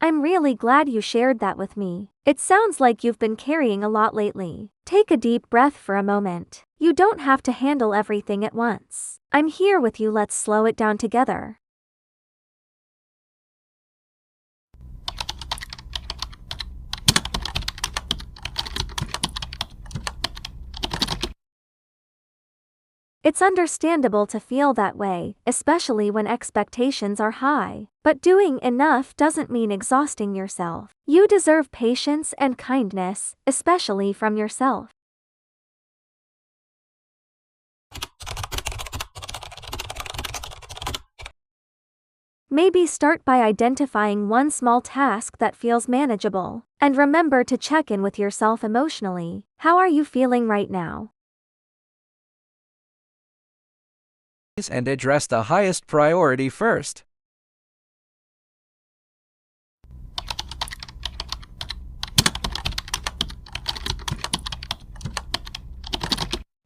I'm really glad you shared that with me. It sounds like you've been carrying a lot lately. Take a deep breath for a moment. You don't have to handle everything at once. I'm here with you. Let's slow it down together. It's understandable to feel that way, especially when expectations are high. But doing enough doesn't mean exhausting yourself. You deserve patience and kindness, especially from yourself. Maybe start by identifying one small task that feels manageable. And remember to check in with yourself emotionally. How are you feeling right now? And address the highest priority first.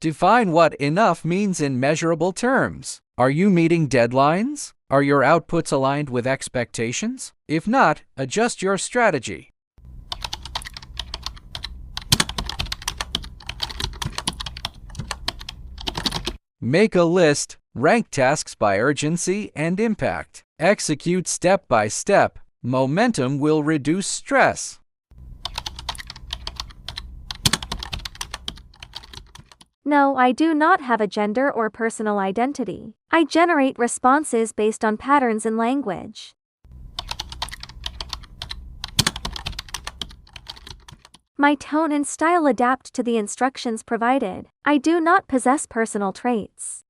Define what enough means in measurable terms. Are you meeting deadlines? Are your outputs aligned with expectations? If not, adjust your strategy. Make a list, rank tasks by urgency and impact. Execute step by step. Momentum will reduce stress. No, I do not have a gender or personal identity. I generate responses based on patterns in language. My tone and style adapt to the instructions provided. I do not possess personal traits.